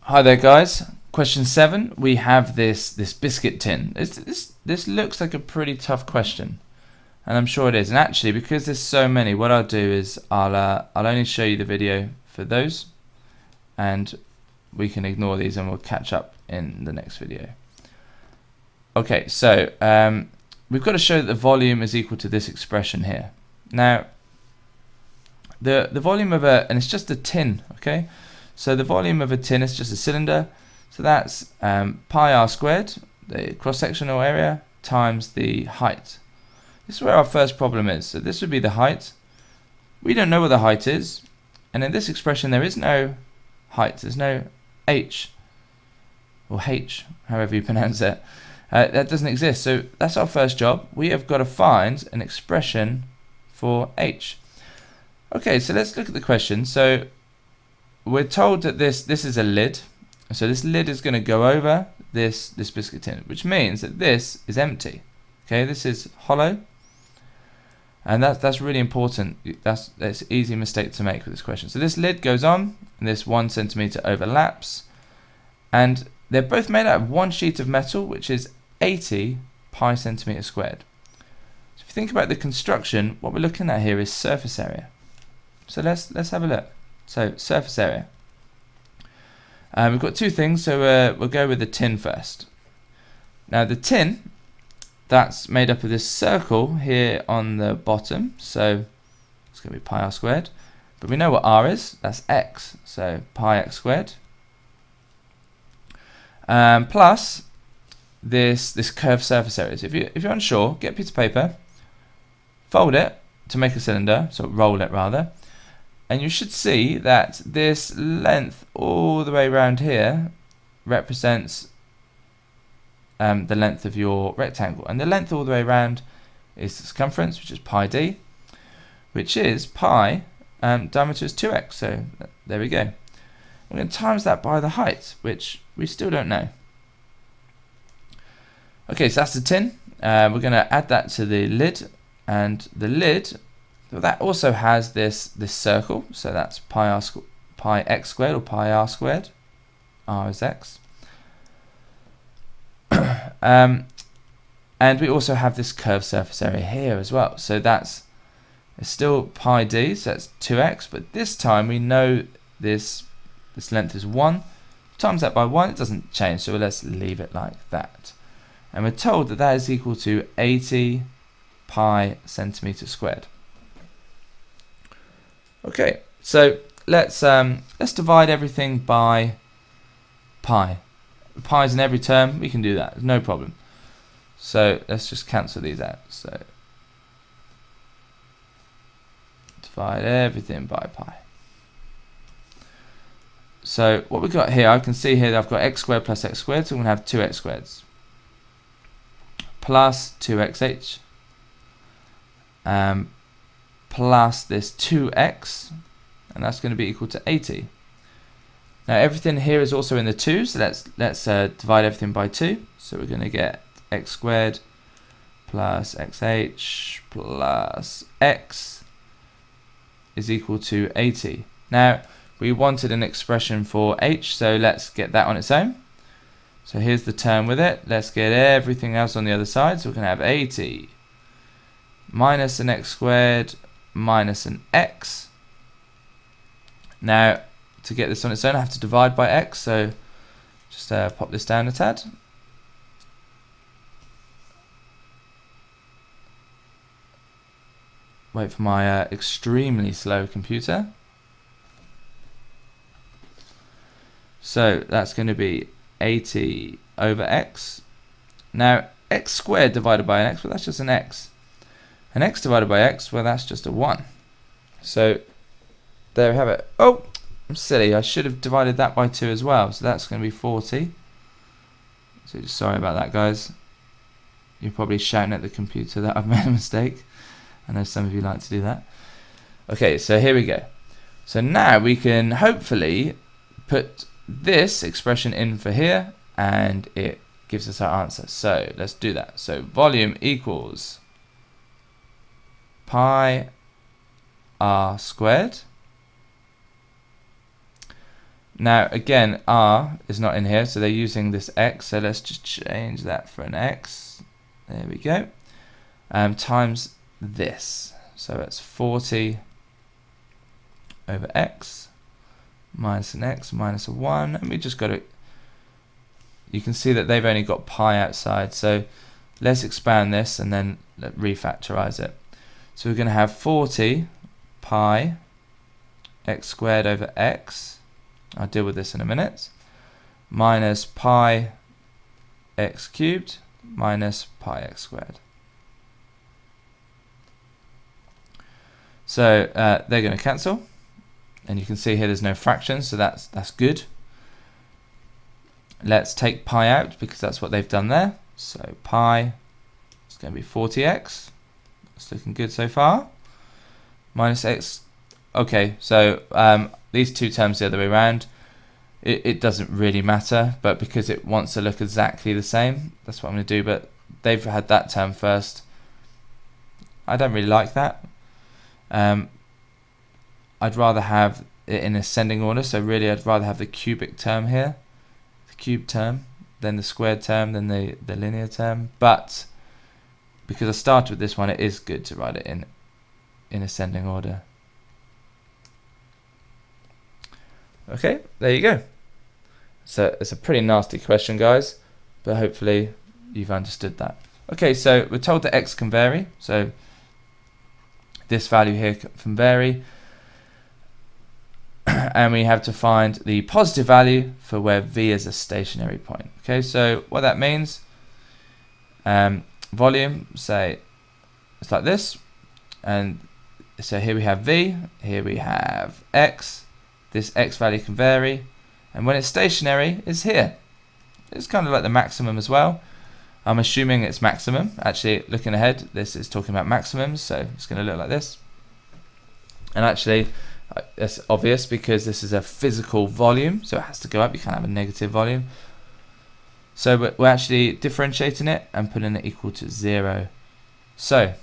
Hi there, guys. Question 7. We have this biscuit tin. This looks like a pretty tough question, and I'm sure it is. And actually, because there's so many, what I'll do is I'll only show you the video for those, and we can ignore these, and we'll catch up in the next video. Okay, so we've got to show that the volume is equal to this expression here. Now, the volume of and it's just a tin, okay? So the volume of a tin is just a cylinder, so that's pi r squared, the cross-sectional area, times the height. This is where our first problem is. So this would be the height. We don't know what the height is, and in this expression there is no height, there's no h, or h, however you pronounce it. That doesn't exist, so that's our first job. We have got to find an expression for h. Okay, so let's look at the question. So we're told that this is a lid, so this lid is going to go over this biscuit tin, which means that this is empty. Okay, this is hollow, and that's really important. That's an easy mistake to make with this question. So this lid goes on, and this 1 centimeter overlaps, and they're both made out of one sheet of metal, which is 80 pi centimeters squared. So if you think about the construction, what we're looking at here is surface area. So let's have a look. So surface area. We've got two things, so we'll go with the tin first. Now the tin, that's made up of this circle here on the bottom, so it's going to be pi r squared. But we know what r is, that's x, so pi x squared. Plus this curved surface area. So if you're unsure, get a piece of paper, fold it to make a cylinder, so roll it rather. And you should see that this length all the way around here represents the length of your rectangle. And the length all the way around is the circumference, which is pi d, which is pi, diameter is 2x. So there we go. We're going to times that by the height, which we still don't know. Okay, so that's the tin. We're going to add that to the lid. And the lid, that also has this circle, so that's pi x squared or pi r squared. R is x. And we also have this curved surface area here as well. So it's still pi d, so that's 2x, but this time we know this length is 1. Times that by 1, it doesn't change, so let's leave it like that. And we're told that that is equal to 80 pi centimeters squared. Okay, so let's divide everything by pi. Pi is in every term, we can do that, no problem. So let's just cancel these out. So divide everything by pi. So what we've got here, I can see here that I've got x squared plus x squared, so I'm going to have 2x squareds plus 2xh plus this 2x, and that's going to be equal to 80. Now everything here is also in the 2, so let's divide everything by 2. So we're going to get x squared plus xh plus x is equal to 80. Now we wanted an expression for h, so let's get that on its own. So here's the term with it. Let's get everything else on the other side. So we're going to have 80 minus an x squared minus an x. Now to get this on its own I have to divide by x, so just pop this down a tad. Wait for my extremely slow computer. So that's going to be 80 over x. Now x squared divided by an x, well that's just an x. And x divided by x, well that's just a 1. So there we have it. Oh, I'm silly, I should have divided that by 2 as well. So that's going to be 40. So just sorry about that, guys. You're probably shouting at the computer that I've made a mistake. I know some of you like to do that. Okay, so here we go. So now we can hopefully put this expression in for here, and it gives us our answer. So let's do that. So volume equals pi r squared Now again, r is not in here, so they're using this x, so let's just change that for an x. There we go. Times this. So it's 40 over x minus an x minus a 1. And we just got to, you can see that they've only got pi outside. So let's expand this and then refactorize it. So we're going to have 40 pi x squared over x. I'll deal with this in a minute. Minus pi x cubed minus pi x squared. So they're going to cancel, and you can see here there's no fractions, so that's good. Let's take pi out because that's what they've done there. So pi is going to be 40x. It's looking good so far. Minus x. Okay, so these two terms the other way around. It doesn't really matter, but because it wants to look exactly the same, that's what I'm going to do. But they've had that term first. I don't really like that. I'd rather have it in ascending order, so really I'd rather have the cubic term here, the cube term, then the squared term, then the linear term. But because I started with this one, it is good to write it in ascending order. Okay, there you go. So it's a pretty nasty question, guys, but hopefully you've understood that. Okay, so we're told that x can vary, so this value here can vary, and we have to find the positive value for where v is a stationary point. Okay, so what that means, volume, say it's like this, and so here we have v, here we have x. This x value can vary, and when it's stationary, it's here. It's kind of like the maximum as well. I'm assuming it's maximum. Actually, looking ahead, this is talking about maximums, so it's going to look like this. And actually, it's obvious because this is a physical volume, so it has to go up. You can't have a negative volume. So we're actually differentiating it and putting it equal to 0. So,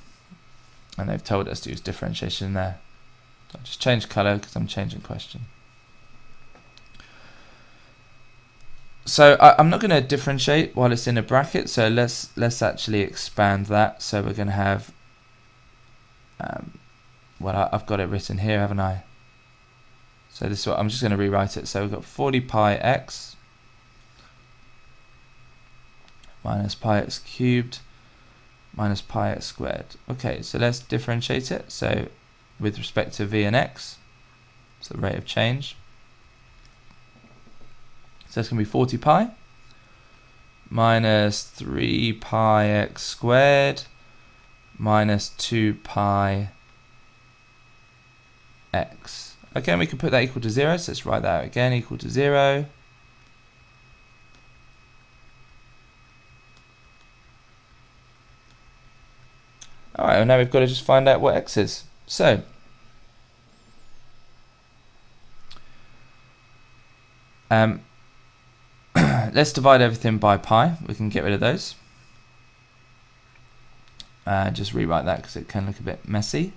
and they've told us to use differentiation there. So I'll just change color because I'm changing question. So I'm not going to differentiate while it's in a bracket, so let's actually expand that. So we're going to have, well, I've got it written here, haven't I? So this is what I'm just going to rewrite it. So we've got 40 pi x minus pi x cubed minus pi x squared. Okay, so let's differentiate it. So with respect to v and x, so the rate of change. So it's going to be 40 pi minus 3 pi x squared minus 2 pi x. Okay, and we can put that equal to 0, so let's write that out again, equal to 0. Alright, well now we've got to just find out what x is. So, let's divide everything by pi. We can get rid of those. Just rewrite that because it can look a bit messy.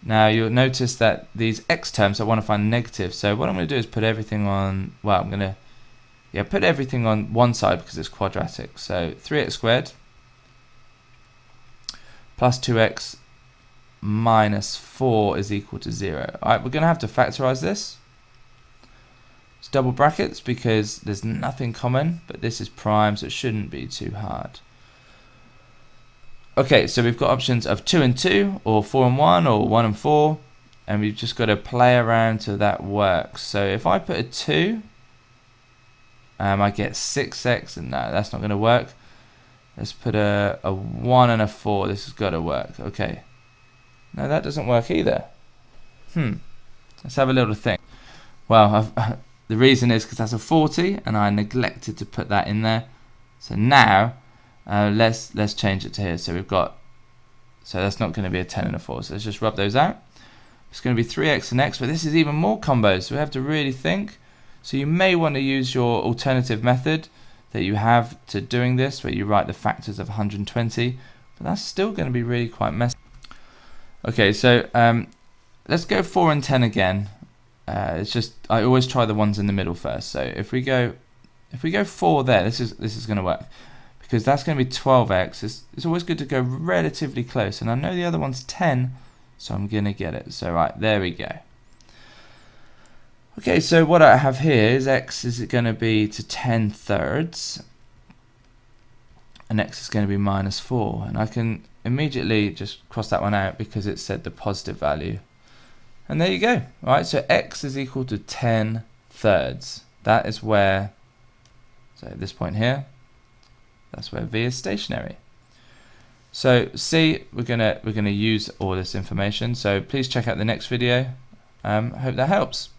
Now you'll notice that these x terms I want to find negative. So what I'm going to do is put everything on, well, I'm going to put everything on one side because it's quadratic. So 3x squared plus 2x minus 4 is equal to 0. Alright, we're going to have to factorize this. It's double brackets because there's nothing common, but this is prime, so it shouldn't be too hard. Okay, so we've got options of 2 and 2, or 4 and 1, or 1 and 4, and we've just got to play around till that works. So if I put a 2, I get 6x, and no, that's not going to work. Let's put a 1 and a 4, this has got to work. Okay, no, that doesn't work either. Let's have a little think. Well, the reason is because that's a 40, and I neglected to put that in there. So now, let's change it to here. So we've got, so that's not going to be a 10 and a 4. So let's just rub those out. It's going to be 3x and x, but this is even more combos. So we have to really think. So you may want to use your alternative method that you have to doing this, where you write the factors of 120, but that's still going to be really quite messy. Okay, so let's go 4 and 10 again. It's just I always try the ones in the middle first. So if we go 4 there, this is going to work, because that's going to be 12x. It's always good to go relatively close, and I know the other one's 10, so I'm going to get it. So right, there we go. Okay, so what I have here is x is going to be to 10 thirds, and x is going to be minus 4, and I can immediately just cross that one out because it said the positive value. And there you go. All right, so x is equal to 10 thirds. That is where, so at this point here, that's where v is stationary. So C, we're gonna use all this information. So please check out the next video. Hope that helps.